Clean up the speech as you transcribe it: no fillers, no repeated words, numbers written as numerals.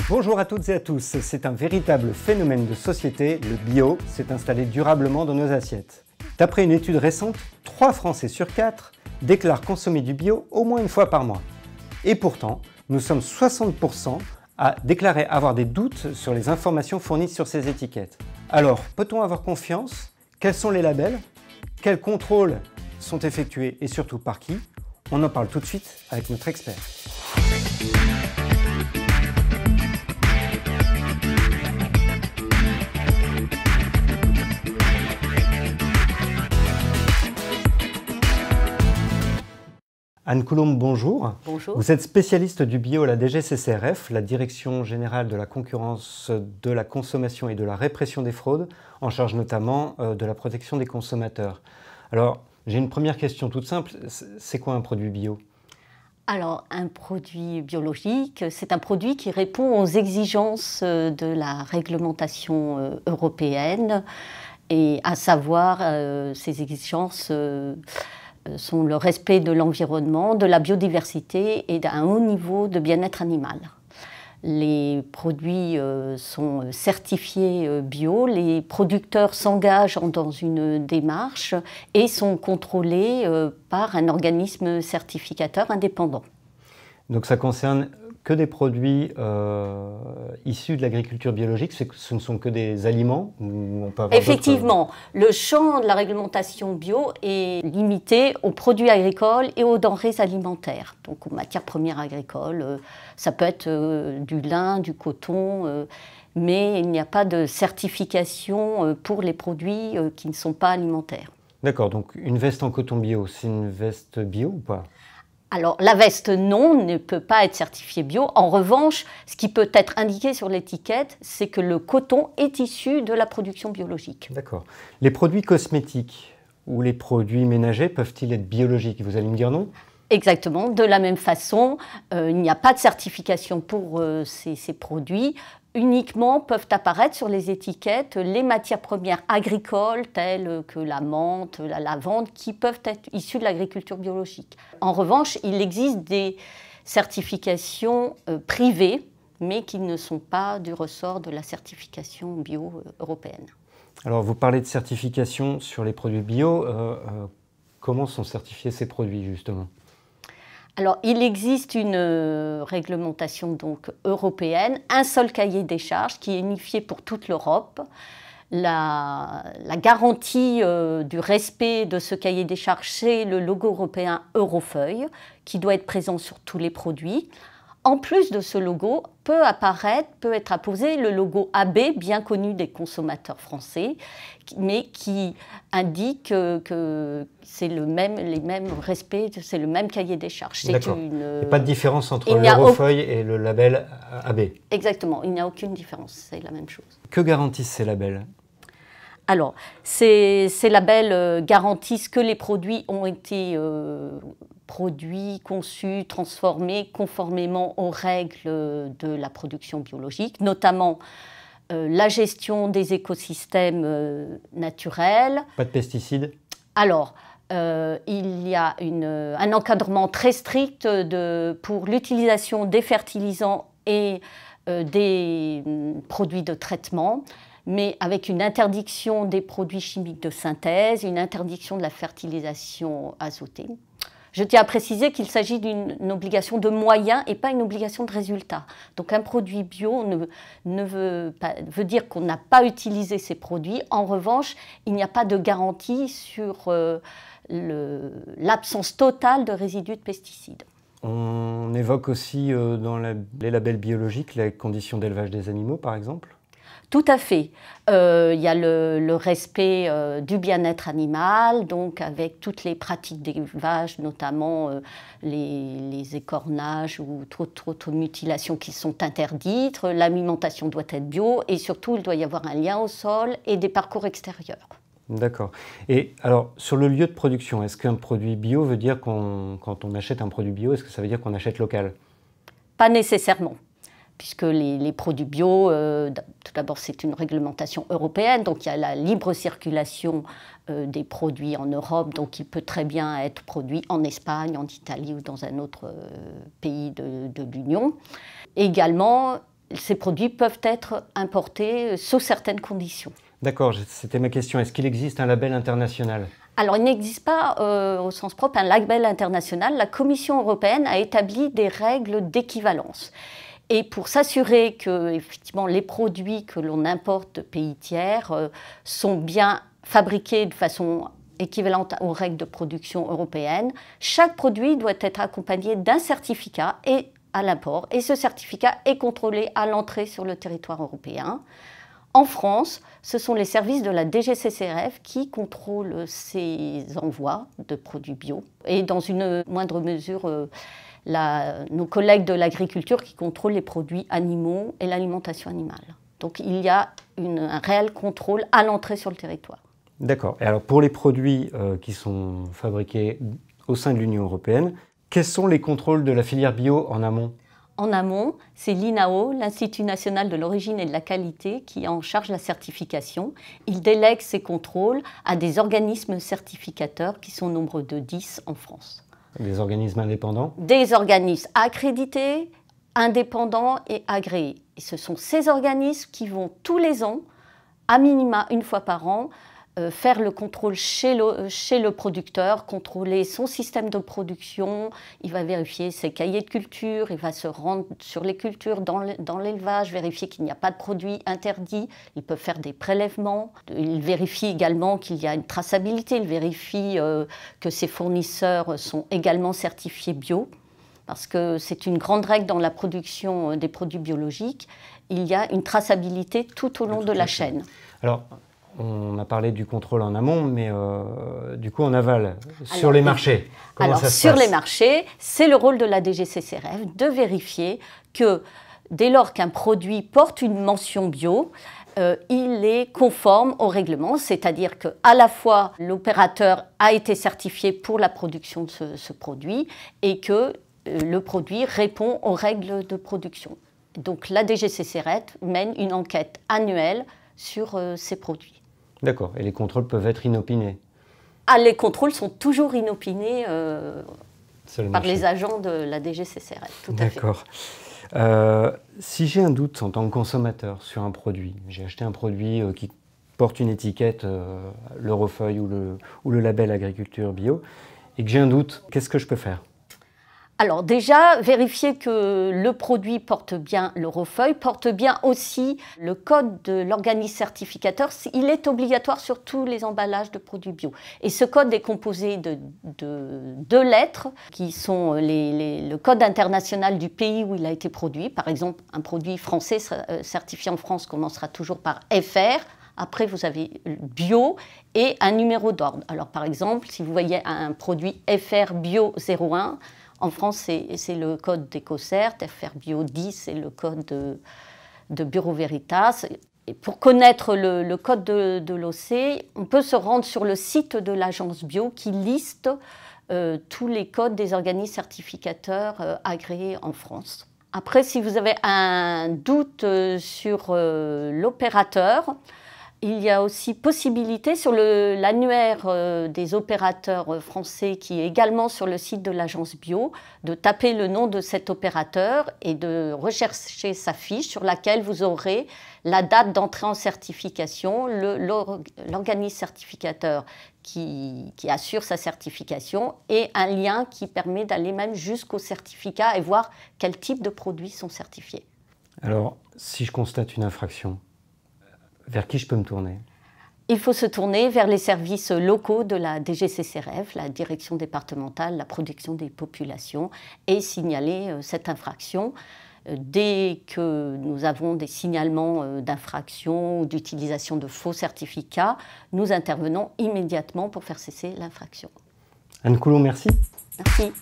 Bonjour à toutes et à tous, c'est un véritable phénomène de société, le bio s'est installé durablement dans nos assiettes. D'après une étude récente, 3 Français sur 4 déclarent consommer du bio au moins une fois par mois. Et pourtant, nous sommes 60% à déclarer avoir des doutes sur les informations fournies sur ces étiquettes. Alors, peut-on avoir confiance? Quels sont les labels? Quels contrôles sont effectués et surtout par qui? On en parle tout de suite avec notre expert. Anne Coulombe, bonjour. Bonjour. Vous êtes spécialiste du bio à la DGCCRF, la Direction Générale de la Concurrence, de la Consommation et de la Répression des Fraudes, en charge notamment de la protection des consommateurs. Alors, j'ai une première question toute simple. C'est quoi un produit bio? Alors, un produit biologique, c'est un produit qui répond aux exigences de la réglementation européenne, et à savoir, ces exigences sont le respect de l'environnement, de la biodiversité et d'un haut niveau de bien-être animal. Les produits sont certifiés bio, les producteurs s'engagent dans une démarche et sont contrôlés par un organisme certificateur indépendant. Donc ça concerne que des produits issus de l'agriculture biologique, ce ne sont que des aliments ou on peut avoir Effectivement, le champ de la réglementation bio est limité aux produits agricoles et aux denrées alimentaires. Donc aux matières premières agricoles, ça peut être du lin, du coton, mais il n'y a pas de certification pour les produits qui ne sont pas alimentaires. D'accord, donc une veste en coton bio, c'est une veste bio ou pas? Alors, la veste, non, ne peut pas être certifiée bio. En revanche, ce qui peut être indiqué sur l'étiquette, c'est que le coton est issu de la production biologique. D'accord. Les produits cosmétiques ou les produits ménagers peuvent-ils être biologiques? Vous allez me dire non? Exactement. De la même façon, il n'y a pas de certification pour ces produits. Uniquement peuvent apparaître sur les étiquettes les matières premières agricoles telles que la menthe, la lavande, qui peuvent être issues de l'agriculture biologique. En revanche, il existe des certifications privées, mais qui ne sont pas du ressort de la certification bio européenne. Alors, vous parlez de certification sur les produits bio. Comment sont certifiés ces produits, justement? Alors, il existe une réglementation donc européenne, un seul cahier des charges qui est unifié pour toute l'Europe. La garantie du respect de ce cahier des charges, c'est le logo européen Eurofeuille, qui doit être présent sur tous les produits. En plus de ce logo, peut être apposé le logo AB, bien connu des consommateurs français, mais qui indique que c'est les mêmes respects, c'est le même cahier des charges. D'accord. Il n'y a pas de différence entre l'Eurofeuille et le label AB? Exactement, il n'y a aucune différence, c'est la même chose. Que garantissent ces labels? Alors, ces labels garantissent que les produits ont été produits, conçus, transformés conformément aux règles de la production biologique, notamment la gestion des écosystèmes naturels. Pas de pesticides? Alors, il y a un encadrement très strict pour l'utilisation des fertilisants et des produits de traitement, mais avec une interdiction des produits chimiques de synthèse, une interdiction de la fertilisation azotée. Je tiens à préciser qu'il s'agit d'une obligation de moyens et pas une obligation de résultat. Donc un produit bio veut dire qu'on n'a pas utilisé ces produits. En revanche, il n'y a pas de garantie sur l'absence totale de résidus de pesticides. On évoque aussi dans les labels biologiques les conditions d'élevage des animaux, par exemple? Tout à fait. Il y a le respect du bien-être animal, donc avec toutes les pratiques d'élevage, notamment les écornages ou autres mutilations qui sont interdites. L'alimentation doit être bio et surtout, il doit y avoir un lien au sol et des parcours extérieurs. D'accord. Et alors, sur le lieu de production, est-ce qu'un produit bio veut dire quand on achète un produit bio, est-ce que ça veut dire qu'on achète local? Pas nécessairement. Puisque les produits bio, tout d'abord c'est une réglementation européenne, donc il y a la libre circulation des produits en Europe, donc il peut très bien être produit en Espagne, en Italie ou dans un autre pays de l'Union. Également, ces produits peuvent être importés sous certaines conditions. D'accord, c'était ma question. Est-ce qu'il existe un label international? Alors, il n'existe pas au sens propre un label international. La Commission européenne a établi des règles d'équivalence. Et pour s'assurer que, effectivement, les produits que l'on importe de pays tiers sont bien fabriqués de façon équivalente aux règles de production européennes, chaque produit doit être accompagné d'un certificat à l'import. Et ce certificat est contrôlé à l'entrée sur le territoire européen. En France, ce sont les services de la DGCCRF qui contrôlent ces envois de produits bio. Et dans une moindre mesure, nos collègues de l'agriculture qui contrôlent les produits animaux et l'alimentation animale. Donc il y a un réel contrôle à l'entrée sur le territoire. D'accord. Et alors pour les produits qui sont fabriqués au sein de l'Union européenne, quels sont les contrôles de la filière bio en amont? En amont, c'est l'INAO, l'Institut national de l'origine et de la qualité, qui en charge la certification. Il délègue ces contrôles à des organismes certificateurs qui sont au nombre de 10 en France. Des organismes indépendants? Des organismes accrédités, indépendants et agréés. Et ce sont ces organismes qui vont tous les ans, à minima une fois par an, faire le contrôle chez le producteur, contrôler son système de production, il va vérifier ses cahiers de culture, il va se rendre sur les cultures dans l'élevage, vérifier qu'il n'y a pas de produits interdits, il peut faire des prélèvements, il vérifie également qu'il y a une traçabilité, il vérifie que ses fournisseurs sont également certifiés bio, parce que c'est une grande règle dans la production des produits biologiques, il y a une traçabilité tout au long de la chaîne. Alors, on a parlé du contrôle en amont, mais du coup en aval, sur les marchés, comment ça se passe? Sur les marchés, c'est le rôle de la DGCCRF de vérifier que dès lors qu'un produit porte une mention bio, il est conforme au règlement, c'est-à-dire qu'à la fois l'opérateur a été certifié pour la production de ce produit et que le produit répond aux règles de production. Donc la DGCCRF mène une enquête annuelle sur ces produits. D'accord, et les contrôles peuvent être inopinés? Les contrôles sont toujours inopinés par les agents de la DGCCRF, tout à fait. D'accord. Si j'ai un doute en tant que consommateur sur un produit, j'ai acheté un produit qui porte une étiquette l'Eurofeuille ou le label agriculture bio, et que j'ai un doute, qu'est-ce que je peux faire? Alors déjà, vérifier que le produit porte bien l'Eurofeuille, porte bien aussi le code de l'organisme certificateur. Il est obligatoire sur tous les emballages de produits bio. Et ce code est composé de 2 lettres qui sont le code international du pays où il a été produit. Par exemple, un produit français certifié en France commencera toujours par FR. Après, vous avez bio et un numéro d'ordre. Alors par exemple, si vous voyez un produit FR Bio 01, en France, c'est le code d'EcoCert, FR Bio 10, c'est le code de Bureau Veritas. Et pour connaître le code de l'OC, on peut se rendre sur le site de l'agence bio qui liste tous les codes des organismes certificateurs agréés en France. Après, si vous avez un doute sur l'opérateur, il y a aussi possibilité sur l'annuaire des opérateurs français qui est également sur le site de l'agence bio de taper le nom de cet opérateur et de rechercher sa fiche sur laquelle vous aurez la date d'entrée en certification, l'organisme certificateur qui assure sa certification et un lien qui permet d'aller même jusqu'au certificat et voir quel type de produits sont certifiés. Alors, si je constate une infraction, vers qui je peux me tourner? Il faut se tourner vers les services locaux de la DGCCRF, la direction départementale, la protection des populations, et signaler cette infraction. Dès que nous avons des signalements d'infraction ou d'utilisation de faux certificats, nous intervenons immédiatement pour faire cesser l'infraction. Anne Coulon, merci. Merci.